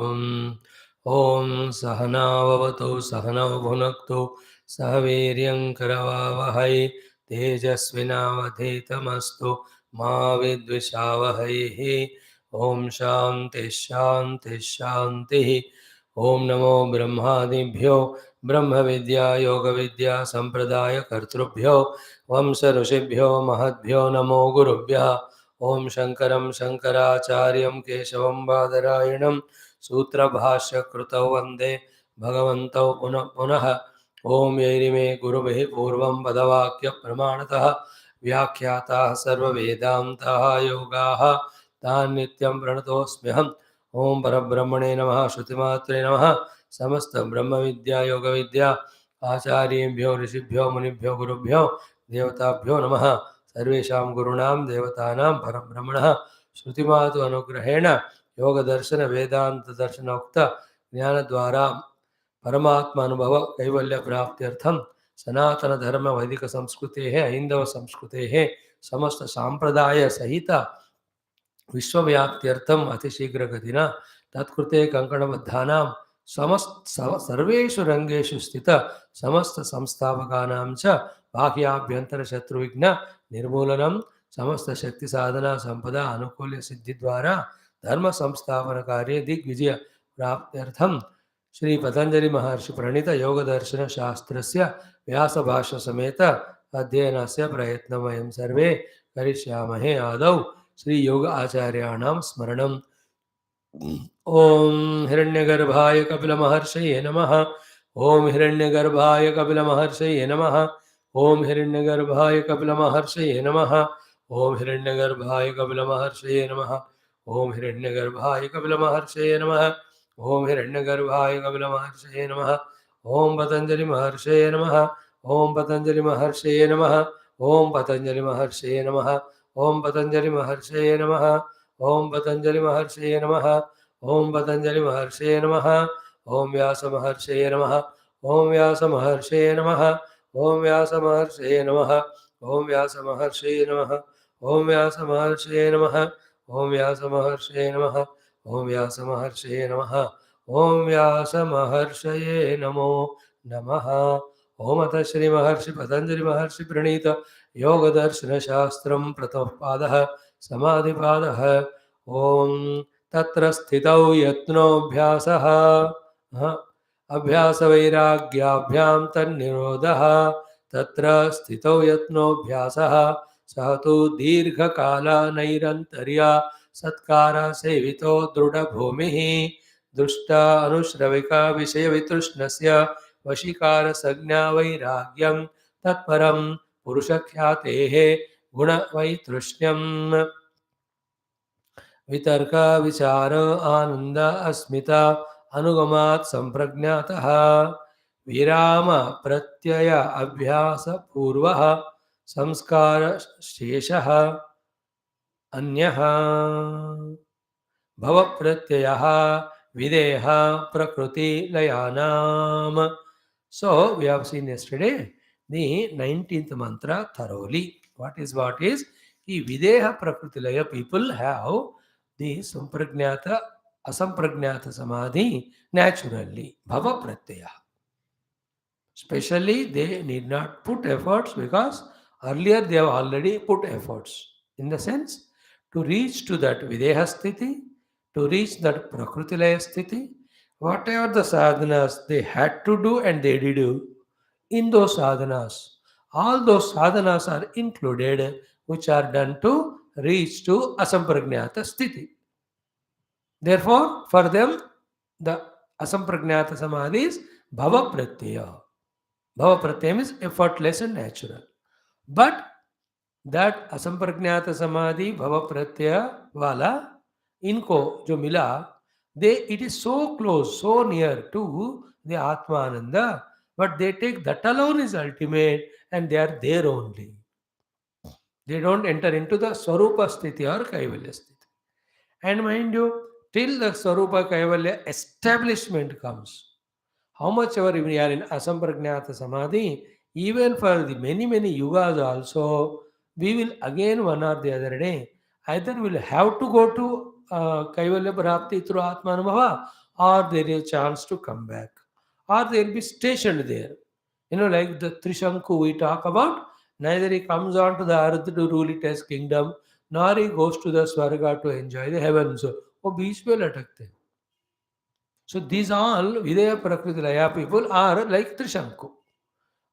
ॐ सहनाववतु सहनौ भुनक्तु सह वीर्यं करवावहै तेजस्विनावधीतमस्तु मा विद्विषावहैः। ॐ शान्तिः शान्तिः शान्तिः। ॐ नमो ब्रह्मादिभ्यो ब्रह्मविद्या योगविद्या सम्प्रदायकर्तृभ्यो वंश ऋषिभ्यो महद्भ्यो नमो गुरुभ्यः। ॐ शङ्करं शङ्कराचार्यं केशवं बादरायणं सूत्रभाष्यकृतौ वन्दे भगवन्तौ पुनः पुनः। ॐ यैरिमे गुरुभिः पूर्वं पदवाक्यप्रमाणतः व्याख्याताः सर्ववेदान्ताः योगाः तान् नित्यं प्रणतोऽस्म्यहम्। ॐ परब्रह्मणे नमः। श्रुतिमात्रे नमः। समस्तब्रह्मविद्या योगविद्या आचार्येभ्यो ऋषिभ्यो मुनिभ्यो गुरुभ्यो देवताभ्यो नमः। सर्वेषां गुरूणां देवतानां परब्रह्मणः श्रुतिमातु अनुग्रहेण योगदर्शन वेदान्तदर्शनोक्त ज्ञानद्वारा परमात्मानुभव कैवल्यप्राप्त्यर्थं सनातनधर्म वैदिकसंस्कृतेः ऐन्दवसंस्कृतेः समस्तसाम्प्रदायसहित विश्वव्याप्त्यर्थम् अतिशीघ्रगतिना तत्कृते कङ्कणबद्धानां सर्वेषु रङ्गेषु स्थित समस्तसंस्थापकानां च बाह्याभ्यन्तरशत्रुविघ्न निर्मूलनं समस्तशक्तिसाधना संपदा अनुकूल्यसिद्धिद्वारा धर्मसंस्थापनकार्ये दिग्विजय प्राप्त्यर्थं श्री पतंजलि महर्षि प्रणीत योगदर्शनशास्त्रस्य व्यासभाष्य समेत अध्ययनस्य प्रयत्नं वयं सर्वे करिष्यामहे। आदौ श्री योग आचार्याणां स्मरणम्। ओम हिरण्यगर्भाय कपिलमहर्षये नमः। ओम हिरण्यगर्भाय कपिलमहर्षये नमः। ओम हिरण्यगर्भाय कपिलमहर्षये नमः। ओम हिरण्यगर्भाय कपिलमहर्षये नमः। ओम हिरण्यगर्भाय कपिलमहर्षये नमः। ओम हिरण्यगर्भाय कपिलमहर्षये नमः। ओम पतंजलि महर्षये नमः। ओम पतंजलि महर्षये नमः। ओम पतंजलि महर्षये नमः। ओम पतंजलि महर्षये नमः। ओम पतंजलि महर्षये नमः। ओम पतंजलि महर्षये नमः। ओम व्यास महर्षये नमः। ओम व्यास महर्षये नमः। ओम व्यास महर्षये नमः। ओम व्यास महर्षये नमः। ओम व्यास महर्षये नमः। ओम व्यास महर्षये नमः। ओम व्यास महर्षये नमः। ओम व्यास महर्षये नमो नमः। ओम अतः श्री महर्षि पतंजलि महर्षि प्रणीत योग दर्शन शास्त्रं प्रथम पादः समाधिपादः। ओम तत्र स्थितौ यत्नोऽभ्यासः अभ्यास वैराग्याभ्यां तन्निरोधः। तत्र स्थितौ यत्नोऽभ्यासः सः तु दीर्घकालानैरन्तर्या सत्कार सेवितो दृढभूमिः दुष्ट अनुश्रविका विषयवितृष्णस्य वशीकार संज्ञा वैराग्यं तत्परं पुरुषख्यातेः गुणवैतृष्ण्यम् वितर्क विचार आनंद अस्मिता अनुगमात् संप्रज्ञातः विराम प्रत्यय अभ्यास पूर्वः संस्कार शेषः अन्यः भव प्रत्ययः विदेह प्रकृति लयानाम. So we have seen yesterday the 19th mantra thoroughly. What is the videha prakriti laya people have the sampragnata asampragnata samadhi naturally bhava pratyaya. Especially they need not put efforts because earlier they have already put efforts in the sense to reach to that videha sthiti, to reach that prakriti laya sthiti. Whatever the sadhanas they had to do and they did do in those sadhanas, all those sadhanas are included which are done to reach to asampragnata sthiti. Therefore, for them, the asampragnata samadhi is bhava pratyaya. Bhava pratyam is effortless and natural. But that asampragnata samadhi bhava pratyaya wala इनको जो मिला it is so close, so near to the Atmananda, but they take that alone is ultimate and they are there only. They don't enter into the Swarupa Sthiti or Kaivalya Sthiti. And mind you, till the Swarupa Kaivalya establishment comes, how much ever we are in Asampragnata Samadhi, even for the many yugas also, we will again one or the other day, either we'll have to go to Kaivalya Prapti through Atmanubhava, or there is a chance to come back, or they'll be stationed there. Like the Trishanku we talk about, neither he comes on to the earth to rule it as kingdom, nor he goes to the Swarga to enjoy the heavens. वो बीच में लटकते हैं. So these all Videha Prakriti Laya people are like Trishanku.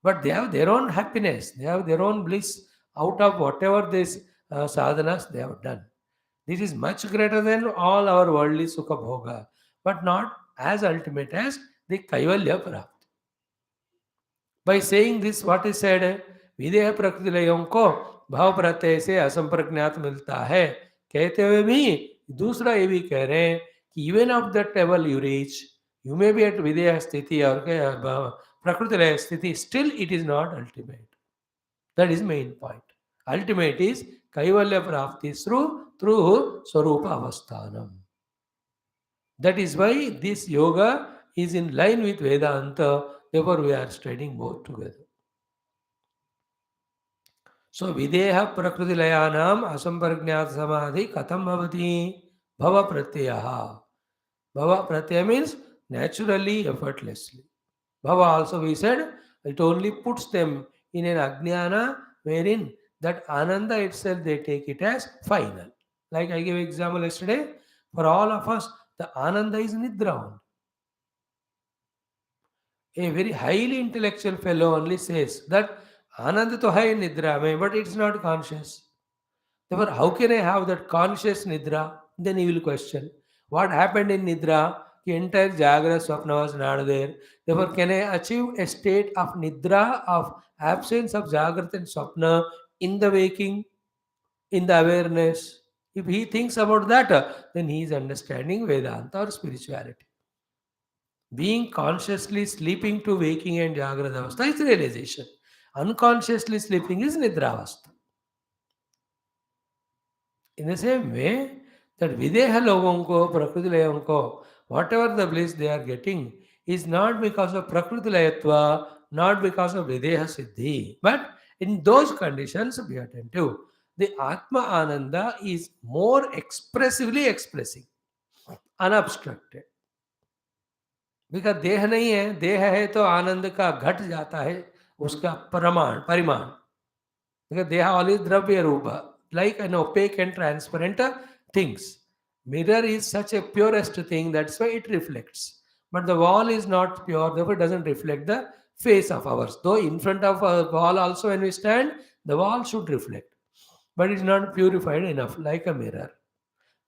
But they have their own happiness, they have their own bliss out of whatever these sadhanas they have done. This is much greater than all our worldly Sukha Bhoga, but not as ultimate as the Kaivalya Prapti. By saying this, what is said है विदेह प्रकृति लयों को भाव प्रत्यय से असंप्रज्ञात मिलता है. कहते हुए भी दूसरा ये भी कह रहे हैं कि even of that level you reach, you may be at विदेह स्थिति और प्रकृति लय स्थिति, still it is not ultimate. That is main point. Ultimate is कैवल्य प्राप्ति थ्रू स्वरूप अवस्थानम. That is why this yoga is in line with Vedanta. Therefore, we are studying both together. So, Videha Prakriti Layanam Asamparajnat Samadhi Katham Bhavati Bhava Pratyaha. Bhava Pratyaya means naturally, effortlessly. Bhava also we said, it only puts them in an Ajnana wherein that Ananda itself they take it as final. Like I gave example yesterday, for all of us, the Ananda is Nidra only. A very highly intellectual fellow only says that Ananda to hai Nidra mein, but it's not conscious. Therefore, how can I have that conscious Nidra? Then he will question, what happened in Nidra? The entire Jagra Swapna was not there. Therefore, can I achieve a state of Nidra, of absence of Jagrat and Swapna in the waking, in the awareness? If he thinks about that, then he is understanding Vedanta or spirituality. Being consciously sleeping to waking and Jagrata Avastha is realization. Unconsciously sleeping is Nidra Avastha. In the same way, that Videha Logon ko, Prakriti Layam ko, whatever the bliss they are getting is not because of Prakriti Layatva, not because of Videha Siddhi. But in those conditions, be attentive. The Atma Ananda is more expressively expressing, unobstructed. Because देह नहीं है, देह है तो आनंद का घट जाता है उसका परिमाण. बिकॉज देह ऑल इज द्रव्य रूप, like an opaque and transparent things. Mirror is such a purest thing, that's why it reflects. But the wall is not pure, therefore it doesn't reflect the face of ours. Though in front of a wall also when we stand, the wall should reflect. But it's not purified enough, like a mirror.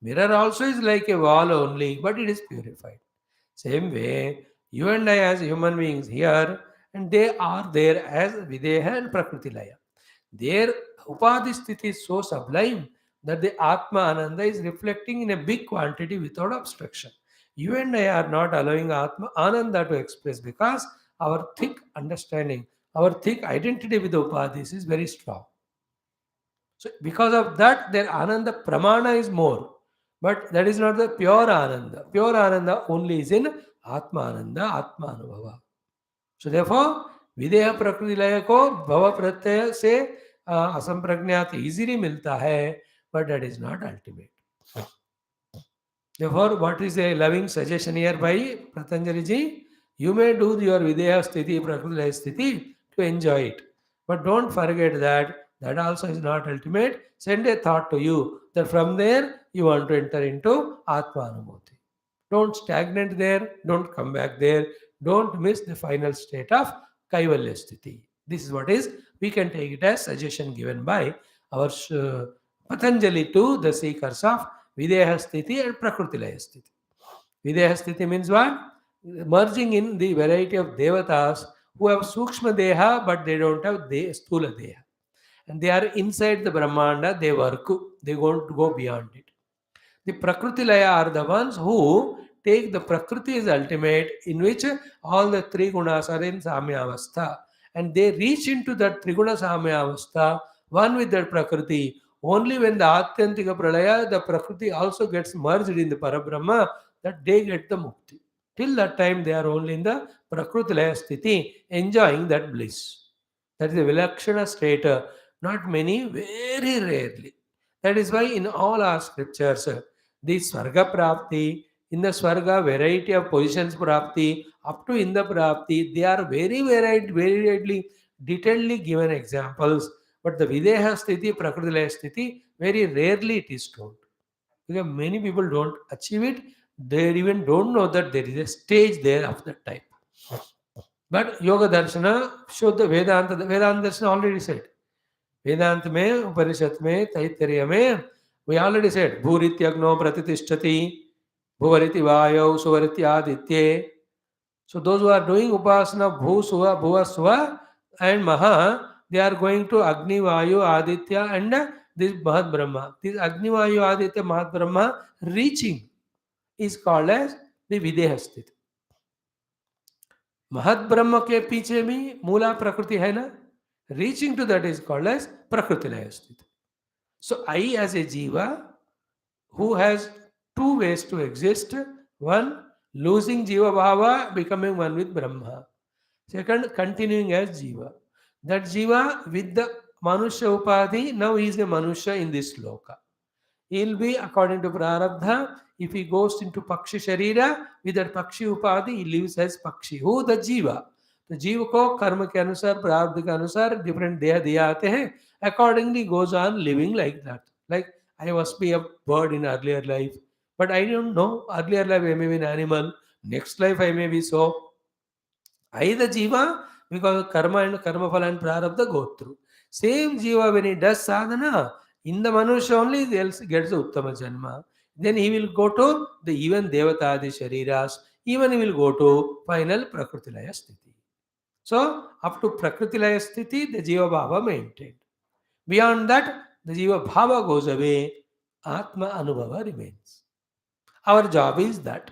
Mirror also is like a wall only, but it is purified. Same way, you and I as human beings here, and they are there as Videha and Prakriti Laya. Their Upadhi Sthiti is so sublime that the Atma Ananda is reflecting in a big quantity without obstruction. You and I are not allowing Atma Ananda to express because our thick understanding, our thick identity with the Upadhis is very strong. So, because of that, their Ananda Pramana is more. But that is not the pure Ananda. Pure Ananda only is in Atma Ananda, Atma Anubhava. So therefore, Videha Prakriti Laya ko Bhava Pratyaya se Asampragnat easily milta hai, but that is not ultimate. Therefore, what is a loving suggestion here by Patanjali ji? You may do your Videha Sthiti, Prakriti Laya Sthiti to enjoy it. But don't forget that also is not ultimate. Send a thought to you that from there you want to enter into Atma Anubhuti. Don't stagnate there, don't come back there, don't miss the final state of Kaivalya Sthiti. This is what is, we can take it as suggestion given by our Patanjali to the seekers of Videha Sthiti and Prakriti Laya Sthiti. Videha Sthiti means what? Merging in the variety of devatas who have Sukshma Deha but they don't have Sthula Deha. And they are inside the Brahmanda, they work, they won't go beyond it. The Prakriti Laya are the ones who take the Prakriti as ultimate, in which all the three gunas are in Samyavastha. And they reach into that Triguna Samyavastha, one with that Prakriti. Only when the Atyantika Pralaya, the Prakriti also gets merged in the Parabrahma, that they get the Mukti. Till that time, they are only in the Prakriti Laya Sthiti, enjoying that bliss. That is a Vilakshana state. Not many, very rarely. That is why in all our scriptures, the Svarga Prapti In the Swarga, variety of positions prapti, up to in the prapti, they are very varied, very widely, detailedly given examples. But the Videha Sthiti, Prakriti Laya Sthiti, very rarely it is told. Because many people don't achieve it, they even don't know that there is a stage there of that type. But Yoga Darshana showed the Vedanta Darshana already said. Vedanta में उपनिषद में तैत्तरीय में we already said भूरित्यग्नो प्रतिष्ठति भुवरिति वायौ सुवरिति आदित्ये. So those who are doing upasana bhu suva bhuva suva and maha, they are going to Agni Vayu Aditya and this Mahat Brahma. This Agni Vayu Aditya Mahat Brahma reaching is called as the Videha Sthiti. महद ब्रह्म के पीछे भी मूला प्रकृति है ना. Reaching to that is called as prakriti laya sthiti. So I as a jiva who has two ways to exist. One, losing jiva bhava, becoming one with Brahma. Second, continuing as jiva. That jiva with the manusya upadhi, now he is a manusya in this loka. He will be according to prarabdha. If he goes into pakshi sharira, with that pakshi upadhi, he lives as pakshi. Who? The jiva. तो जीव को कर्म के अनुसार प्रारब्ध के अनुसार different देह दिए आते हैं. Accordingly goes on living like that. Like I must be a bird in earlier life, but I don't know. Earlier life I may be an animal. Next life I may be so. I the jiva, because karma and karma phala and prarabdha go through. Same jiva when he does sadhana, in the manusha only he else gets the uttama janma. Then he will go to the even devatadi shariras. Even he will go to final prakriti laya sthiti. So up to prakriti laya sthiti, the jiva bhava maintained. Beyond that, the jiva bhava goes away. Atma anubhava remains. Our job is that.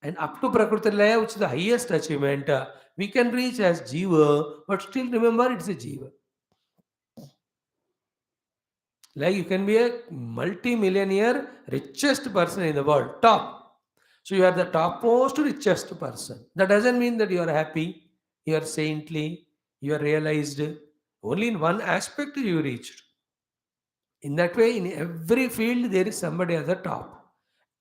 And up to Prakriti Laya, which is the highest achievement, we can reach as Jiva, but still remember it's a Jiva. Like you can be a multi-millionaire, richest person in the world, top. So you are the topmost richest person. That doesn't mean that you are happy, you are saintly, you are realized. Only in one aspect you reached. In that way, in every field, there is somebody at the top.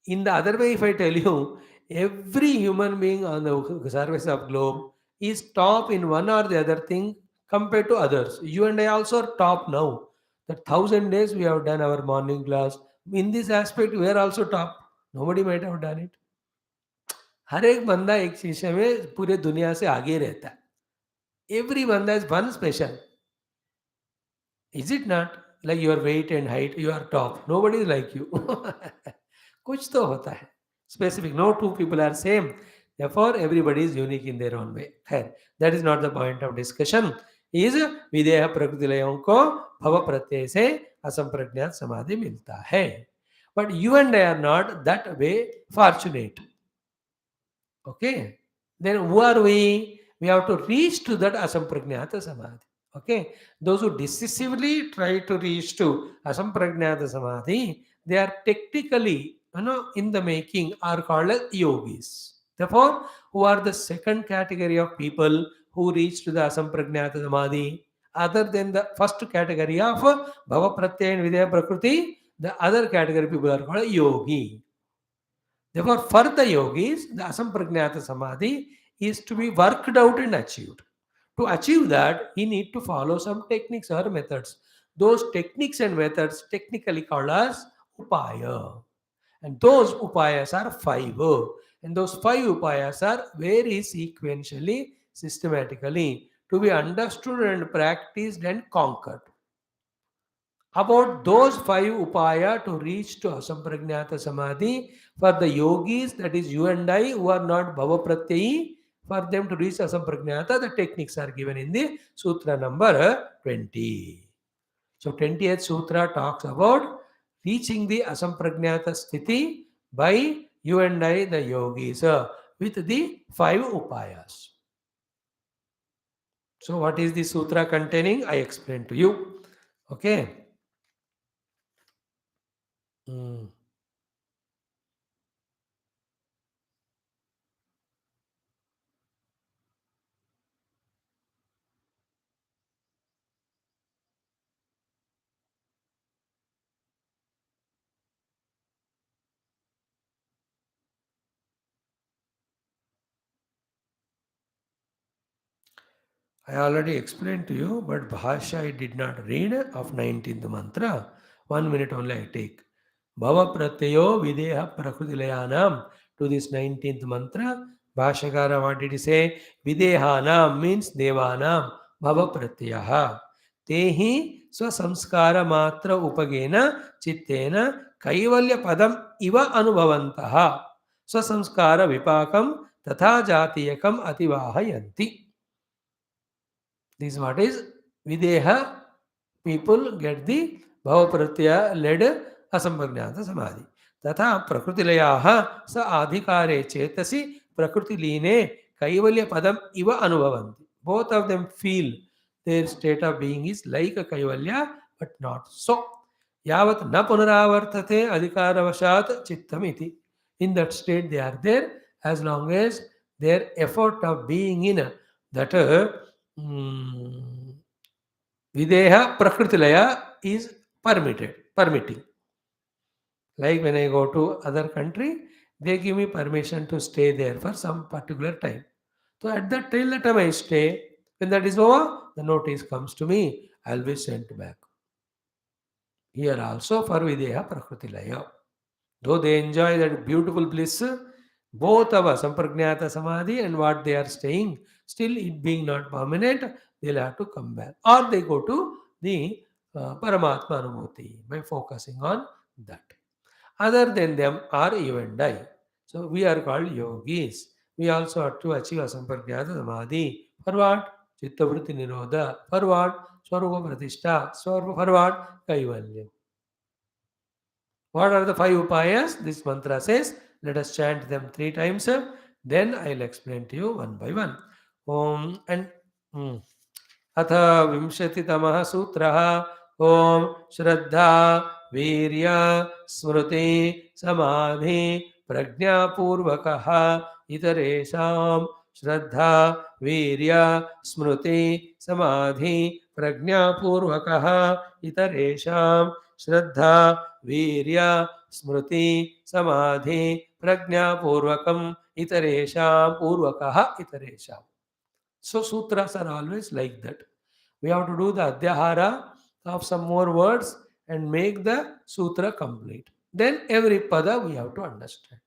In the other way, if I tell you, every human being on the surface of globe is top in one or the other thing compared to others. You and I also are top now. The 1,000 days we have done our morning class. In this aspect, we are also top. Nobody might have done it. हर एक बंदा एक शीशे में पूरे दुनिया से आगे रहता है. Every banda is one special. Is it not? Like your weight and height, you are top. Nobody is like you. कुछ तो होता है. Specific. No two people are same. Therefore, everybody is unique in their own way. खैर, that is not the point of discussion. Is विदेह प्रकृति लयों को भव प्रत्यय से असंप्रज्ञात समाधि मिलता है. But you and I are not that way fortunate. Okay. Then who are we? We have to reach to that asampragnata samadhi. Okay. Those who decisively try to reach to asampragnata samadhi, they are technically, in the making are called as yogis. Therefore, who are the second category of people who reach to the asampragnata samadhi? Other than the first category of bhava pratyaya and vidya prakriti, the other category people are called yogi. Therefore, for the yogis, the asampragnata samadhi is to be worked out and achieved. To achieve that, he need to follow some techniques or methods. Those techniques and methods technically called as upaya. And those upayas are five. And those five upayas are very sequentially, systematically to be understood and practiced and conquered. About those five upaya to reach to asampragnata samadhi, for the yogis, that is you and I, who are not bhava pratyayi, for them to reach asampragnata, the techniques are given in the sutra number 20. So 20th sutra talks about reaching the asampragnata sthiti by you and I, the yogis, with the five upayas. So what is the sutra containing? I explained to you. Okay. Mm. I already explained to you, but Bhashya I did not read of 19th mantra. 1 minute only I take. Bhava pratyayo videha prakrutilayanam. To this 19th mantra, Bhashyakara what did he say? Videhanam means devanam. Bhava pratyaha. Tehi swasamskara matra upagena chittena kaivalya padam iva anubhavantaha. Swasamskara vipakam tatha jatiyakam ativahayanti. This is what is Videha. People get the Bhava Pratyaya led Asampragnata Samadhi. Tatha Prakrutilayaha sa adhikare chetasi Prakrutiline Kaivalya Padam iva anubhavanti. Both of them feel their state of being is like a Kaivalya, but not so. Yavat na punaravartate adhikaravashat chittamiti. In that state they are there as long as their effort of being in that Videha Prakritilaya is permitting. Like when I go to other country, they give me permission to stay there for some particular time. So at that till the time I stay, when that is over, the notice comes to me, I'll be sent back. Here also for Videha Prakritilaya. Though they enjoy that beautiful bliss, both of us, Sampragnata Samadhi and what they are staying, still it being not permanent, they'll have to come back. Or they go to the Paramatma Anubhuti by focusing on that. Other than them are you and I. So we are called yogis. We also have to achieve Asampragnata Samadhi. For what? Chitta Vritti Nirodha. For what? Swarupa Pratishta. For what? Kaivalya. What are the 5 upayas? This mantra says, let us chant them 3 times. Then I'll explain to you one by one. Om and अथ विंशतितमः सूत्रः ॐ श्रद्धा वीर्य स्मृति समाधि प्रज्ञापूर्वकः इतरेषां श्रद्धा वीर्य स्मृति समाधि प्रज्ञापूर्वकः इतरेषां श्रद्धा वीर्य स्मृति समाधि प्रज्ञापूर्वकम् इतरेषां पूर्वकः इतरेषां. So sutras are always like that. We have to do the adhyahara of some more words and make the sutra complete. Then every pada we have to understand.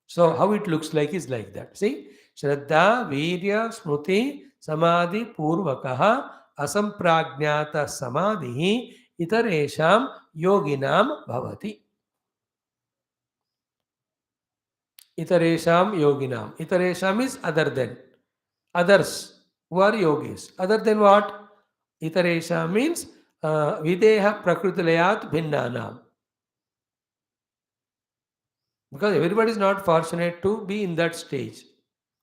So how it looks like is like that. See, Shraddha, Virya, Smruti, Samadhi, Purvakaha, Asampragnata Samadhi, Itaresham, Yoginam Bhavati. Itaresham, Yoginam. Itaresham is other than. Others who are yogis. Other than what? Itaresha means videha prakrutilayat bhinnanam. Because everybody is not fortunate to be in that stage.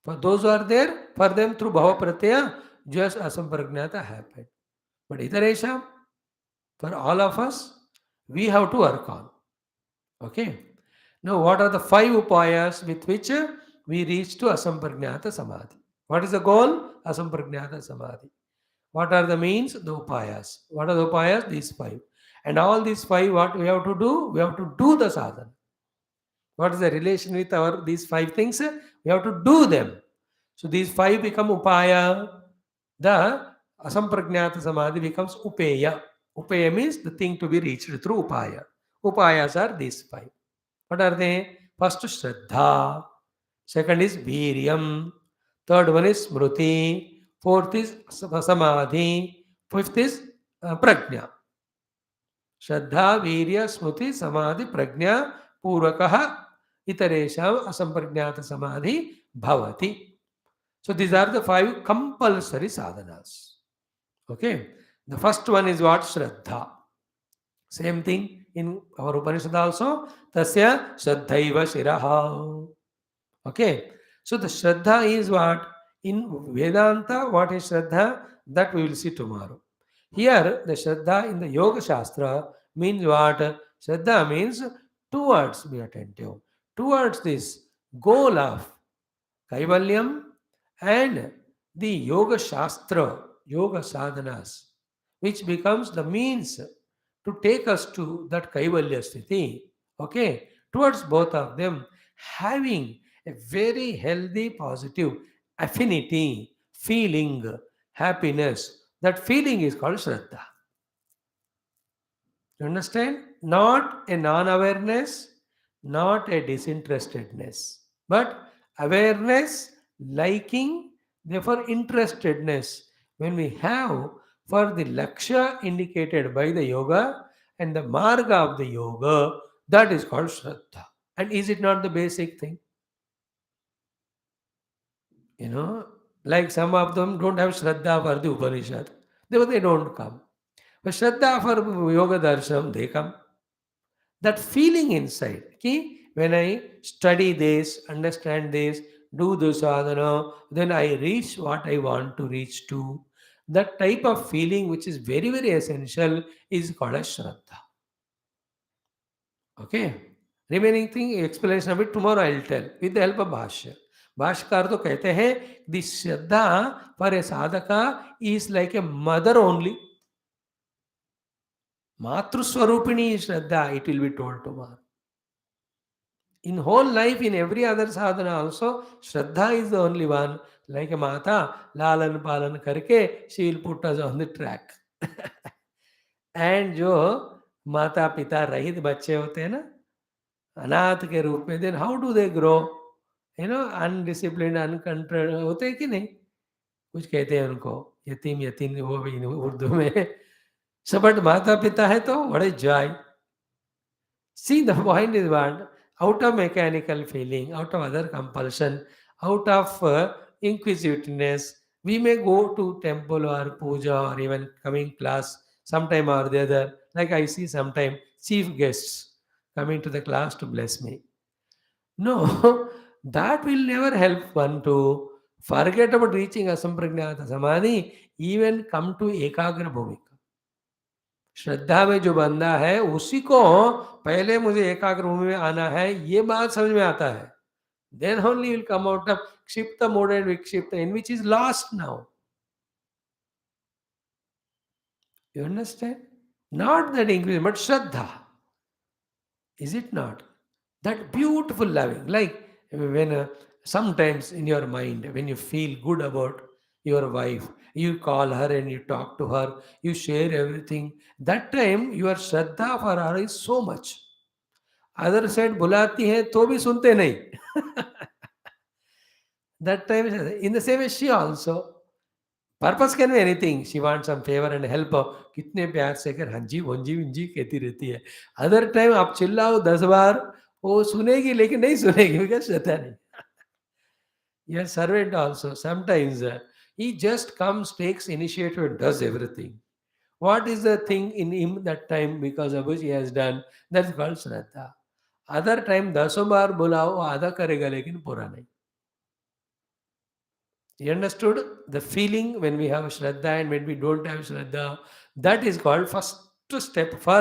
For those who are there, for them through bhava pratyaya, just asampragnata happened. But itaresha, for all of us, we have to work on. Okay. Now, what are the 5 upayas with which we reach to asampragnata samadhi? What is the goal? Asampragnata samadhi. What are the means? The upayas. What are the upayas? These 5. And all these 5, what we have to do? We have to do the sadhana. What is the relation with our these 5 things? We have to do them. So these 5 become upaya. The asampragnata samadhi becomes upeya. Upeya means the thing to be reached through upaya. Upayas are these 5. What are they? First, Shraddha. Second is Viryam. Third one is Smruti. Fourth is Samadhi. Fifth is Prajna. Shraddha, Virya, Smruti, Samadhi, Prajna, Purvakaha, Itaresham, Asampragnata Samadhi, Bhavati. So these are the 5 compulsory sadhanas. Okay. The first one is what? Shraddha. Same thing in our Upanishad also. Tasya Shraddhaiva Shiraha. Okay. So the Shraddha is what? In Vedanta, what is Shraddha? That we will see tomorrow. Here, the Shraddha in the Yoga Shastra means what? Shraddha means towards, be attentive, towards this goal of Kaivalyam and the Yoga Shastra, Yoga Sadhanas, which becomes the means to take us to that Kaivalya Sthiti. Okay, towards both of them, having a very healthy, positive affinity, feeling, happiness. That feeling is called Shraddha. You understand? Not a non awareness, not a disinterestedness, but awareness, liking, therefore interestedness. When we have for the Lakshya indicated by the yoga and the Marga of the yoga, that is called Shraddha. And is it not the basic thing? You know, like some of them don't have Shraddha for the Upanishad, they don't come. But Shraddha for Yoga Darshanam, they come. That feeling inside. Okay? When I study this, understand this, do the sadhana, then I reach what I want to reach to. That type of feeling, which is very, very essential, is called as Shraddha. Okay? Remaining thing, explanation of it, tomorrow I'll tell with the help of Bhashya. भाष्यकार तो कहते हैं the Shraddha for a sadhaka is like a mother only. Matruswarupini is Shraddha, it will be told tomorrow. In whole life, in every other sadhana also, Shraddha is the only one. Like a Mata, Lalan Palan Karke, she will put us on the track. And जो माता पिता रहित बच्चे होते हैं ना अनाथ के रूप में, then how do they grow? You know, undisciplined, uncontrolled होते हैं कि नहीं? कुछ कहते हैं उनको यतीम यतीम वो भी उर्दू में सबट माता पिता है तो बड़े joy. See, the point is what? Out of mechanical feeling, out of other compulsion, out of inquisitiveness, we may go to temple or puja or even coming class sometime or the other. Like I see sometime chief guests coming to the class to bless me. No, that will never help one to forget about reaching Asampragnatha Samadhi, even come to Ekagra Bhumika. श्रद्धा में जो बंदा है उसी को पहले मुझे एकाग्र भूमि में आना है ये बात समझ में आता है then only will come out of क्षिप्त मोड एंड विक्षिप्त in which is lost now you understand not that increase but श्रद्धा is it not that beautiful loving like when sometimes in your mind when you feel good about your wife you call her and you talk to her you share everything that time your shraddha for her is so much other side बुलाती है तो भी सुनते नहीं that time in the same way she also purpose can be anything she want some favour and help कितने प्यार से कर हाँ जी वंजी विंजी कहती रहती है अदर टाइम आप चिल्लाओ 10 बार वो सुनेगी लेकिन नहीं सुनेगी बिकॉज श्रद्धा नहीं your servant also sometimes he just comes takes initiative and does everything what is the thing in him that time because of which he has done that's called Shraddha other time 10 बार बुलाओ आधा करेगा लेकिन पूरा नहीं You understood the feeling when we have Shraddha and when we don't have Shraddha? That is called first step for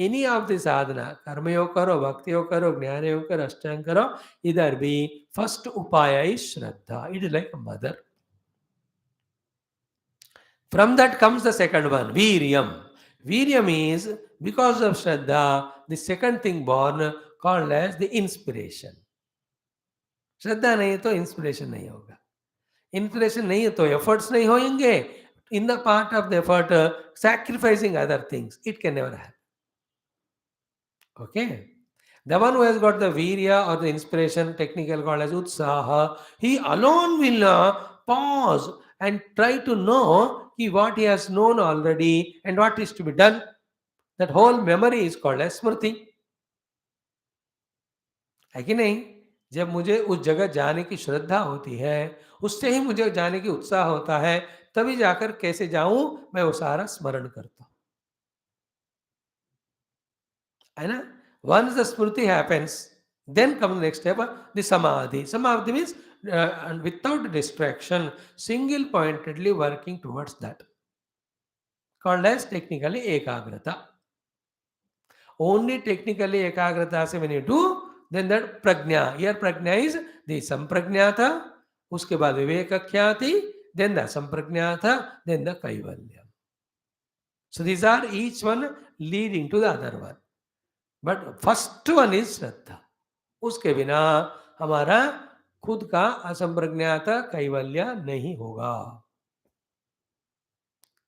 any of the sadhana. Karma yoga karo, bhakti yoga karo, jnana yoga karo, ashtanga karo. Either be first upaya is Shraddha. It is like a mother. From that comes the second one, Viryam. Viryam is because of Shraddha, the second thing born called as the inspiration. Shraddha nahi hai to inspiration nahi hoga. Inspiration नहीं है तो efforts नहीं होंगे in the part of the effort sacrificing other things it can never happen okay the one who has got the वीर्य और the inspiration technical called as उत्साह he alone will pause and try to know कि what he has known already and what is to be done that whole memory is called as smriti है कि नहीं जब मुझे उस जगह जाने की श्रद्धा होती है उससे ही मुझे जाने की उत्साह होता है तभी जाकर कैसे जाऊं मैं वो सारा स्मरण करता हूं है ना once the smriti happens then comes the next step the samadhi means without distraction single pointedly working towards that called as technically ekagrata only technically ekagrata se when you do then that prajna here prajna is the sampragnatha uske baad vivekakyati then the sampragnatha then the kaivalya so these are each one leading to the other one but first one is श्रद्धा उसके बिना हमारा खुद का असंप्रज्ञात कैवल्य नहीं होगा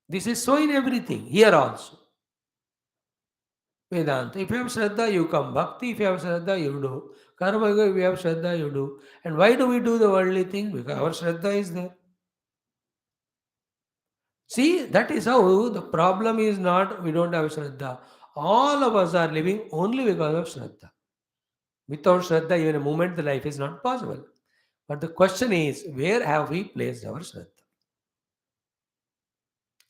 This is so in everything, here also. Vedanta. If you have Shraddha, you come. Bhakti, if you have Shraddha, you do. Karma, if you have Shraddha, you do. And why do we do the worldly thing? Because our Shraddha is there. See, that is how the problem is not we don't have Shraddha. All of us are living only because of Shraddha. Without Shraddha, even a moment, the life is not possible. But the question is, where have we placed our Shraddha?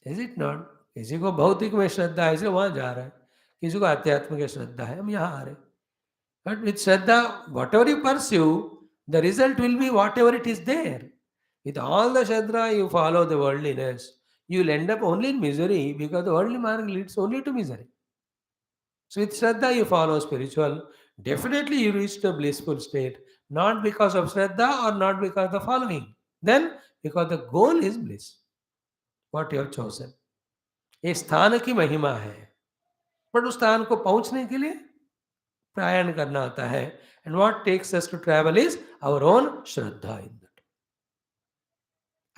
Is it not? किसी को भौतिक में श्रद्धा है इसलिए वहां जा रहा है, किसी को अध्यात्म की श्रद्धा है हम यहाँ आ रहे हैं. But with Shraddha, whatever you pursue, the result will be whatever it is there. With all the Shraddha, you follow the worldliness. You will end up only in misery because the worldly mark leads only to misery. So with Shraddha, you follow spiritual. Definitely, you reach the blissful state. Not because of Shraddha or not because of the following. Then, because the goal is bliss. What you have chosen. ये स्थान की महिमा है. But उस स्थान को पहुंचने के लिए प्रयाण करना आता है. And what takes us to travel is our own Shraddha in that.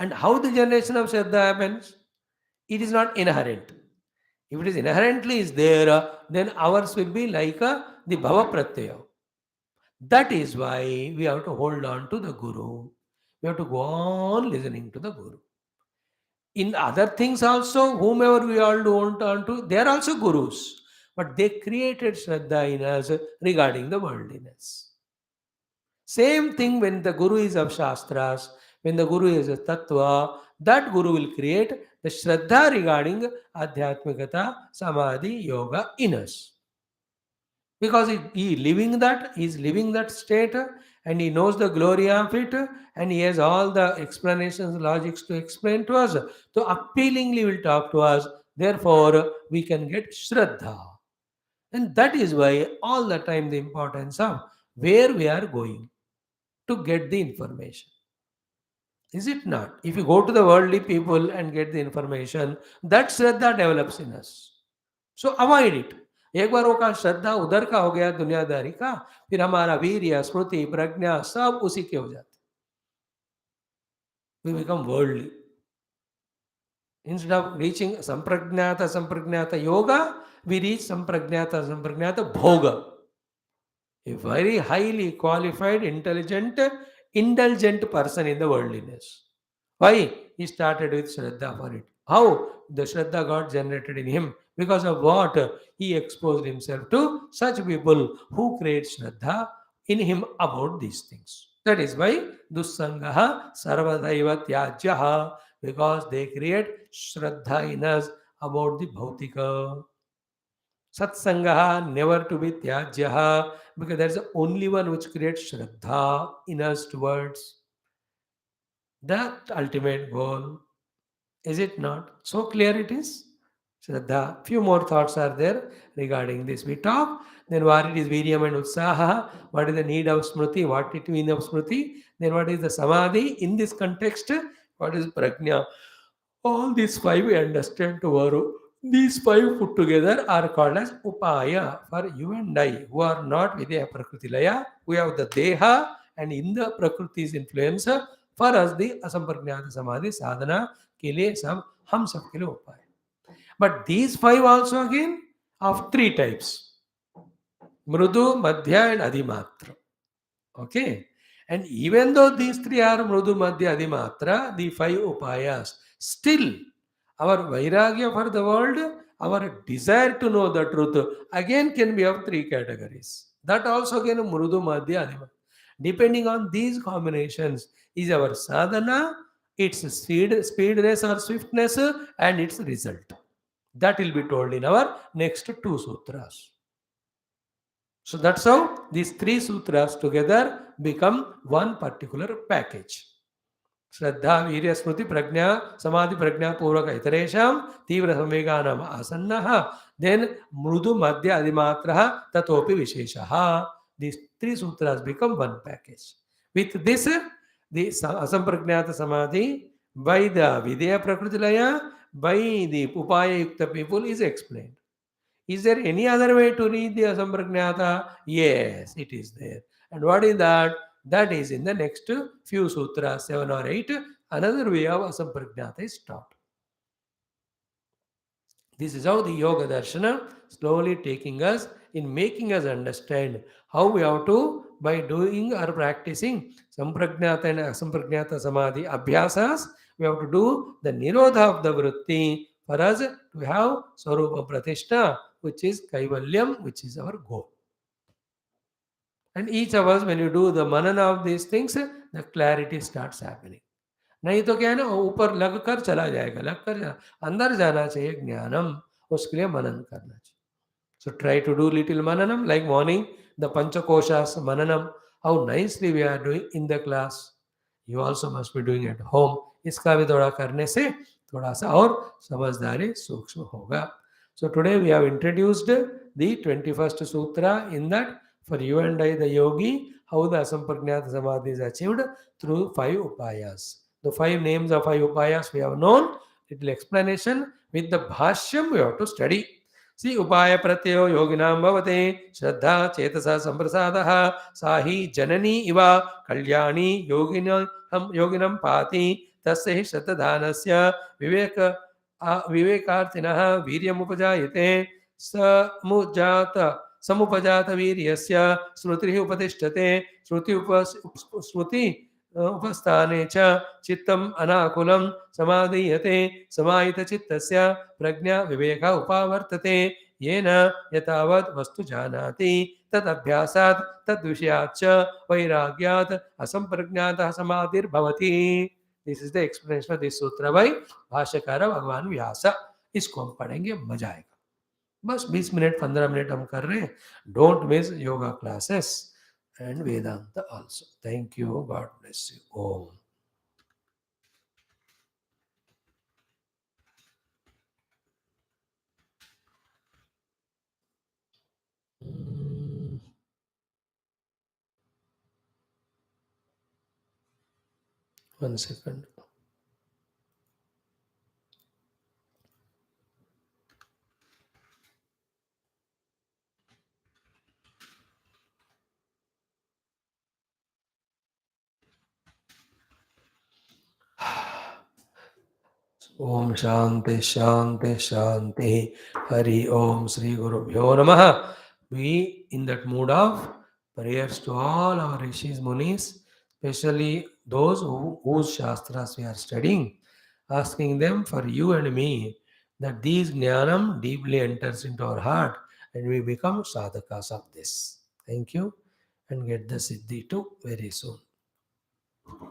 And how the generation of Shraddha happens? It is not inherent. If it is inherently is there, then ours will be like the Bhava Pratyaya. That is why we have to hold on to the Guru. We have to go on listening to the Guru. In other things also, whomever we all hold on to, they are also Gurus. But they created Shraddha in us regarding the worldliness. Same thing when the Guru is of Shastras, when the Guru is a Tattva, that Guru will create the Shraddha regarding Adhyatmikata, Samadhi, Yoga in us. Because he is living that state and he knows the glory of it and he has all the explanations, logics to explain to us. So appealingly will talk to us. Therefore, we can get Shraddha. And that is why all the time the importance of where we are going to get the information. Is it not? If you go to the worldly people and get the information, that Shraddha develops in us. So avoid it. एक बार वो का श्रद्धा उधर का हो गया दुनियादारी का, फिर हमारा वीर्य, स्मृति, प्रज्ञा सब उसी के हो जाते. We become worldly. Instead of reaching sampragnata yoga, we reach sampragnata bhoga. A very highly qualified, intelligent, indulgent person in the worldliness. Why? He started with Shraddha for it. How? The Shraddha got generated in him. Because of what? He exposed himself to such people who create Shraddha in him about these things. That is why Dussangaha Sarvadaiva Tyajyaha, because they create Shraddha in us about the Bhautika. Satsangaha never to be Tyajyaha, because there is only one which creates Shraddha in us towards the ultimate goal. Is it not? So clear it is. Shraddha. Few more thoughts are there regarding this. We talk. Then what it is Viryam and Utsaha. What is the need of Smriti? What it means of Smriti? Then what is the Samadhi? In this context, what is Prajna? All these five we understand tomorrow. These five put together are called as Upaya for you and I who are not Vidya Prakritilaya. We have the Deha and in the Prakriti's influence. For us, the Asampragnata Samadhi sadhana के लिए सब हम सबके लिए उपाय. But these five also again of three types: Mrudu, Madhya, and Adimatra. Okay, and even though these three are Mrudu, Madhya, Adimatra, the five upayas, still our vairagya for the world, our desire to know the truth, again can be of three categories. That also can Mrudu, Madhya, Adimatra. Depending on these combinations, is our sadhana, its speediness or swiftness, and its result. That will be told in our next two sutras. So that's how these three sutras together become one particular package. Shraddha, Virya, Smriti, Prajna, Samadhi, Prajna, Purvaka, Itaresham, Tivra Samveganam, Asannaha, then Mrudu, Madhya, Adimatraha, Tatopi, Visheshaha. These three sutras become one package. With this, the Asampragnata Samadhi by the Vidya Prakritilaya, by the Upaya Yukta people is explained. Is there any other way to read the Asampragnata? Yes, it is there. And what is that? That is in the next few sutras, 7 or 8. Another way of Asampragnata is taught. This is how the Yoga Darshana slowly taking us in making us understand how we have to, by doing or practicing Sampragnata and Asampragnata Samadhi Abhyasas, we have to do the Nirodha of the Vritti for us to have Swarupa Pratishta, which is Kaivalyam, which is our goal. And each of us, when you do the manana of these things, the clarity starts happening. नहीं तो क्या है ना, ऊपर लग कर चला जाएगा, लग कर अंदर जाना चाहिए ज्ञानम, उसके लिए मनन करना चाहिए. So try to do little mananam, like morning, the Panchakoshas mananam, how nicely we are doing in the class. You also must be doing at home. इसका भी थोड़ा करने से थोड़ा सा और समझदारी सूक्ष्म होगा. So today we have introduced the 21st Sutra in that for you and I, the yogi, how the Asampragnata Samadhi is achieved through 5 upayas. The 5 names of 5 upayas we have known. Little explanation with the Bhashyam we have to study. Shri उपाय प्रत्ययो योगिनां भवते श्रद्धा चेतसा संप्रसादः सा हि जननी इव कल्याणी योगिनं पाति तस्य हि श्रद्धानस्य विवेकार्थिनः वीर्यमुपजायते समुपजात वीर्यस्य श्रुतिः उपतिष्ठते श्रुति उपस्थाने च चित्तम् अनाकुलं समाधीयते समाहितचित्तस्य प्रज्ञा विवेक उपावर्तते येन यतावत् वस्तु जानाति तदभ्यासात् तद्विषयात् च वैराग्यात् असंप्रज्ञातः समाधिर्भवति. This is the explanation of this सूत्र बाय भाष्यकार भगवान व्यास. इसको हम पढ़ेंगे, मजा आएगा. बस 20 मिनट 15 मिनट हम कर रहे हैं. Don't miss yoga classes and Vedanta also. Thank you. God bless you. Om. One second. Om Shanti Shanti Shanti. Hari Om Sri Guru Bhyo Namaha. Be in that mood of prayers to all our Rishis Munis, especially those whose Shastras we are studying, asking them for you and me that these Jnanam deeply enters into our heart and we become sadhakas of this. Thank you and get the Siddhi too very soon.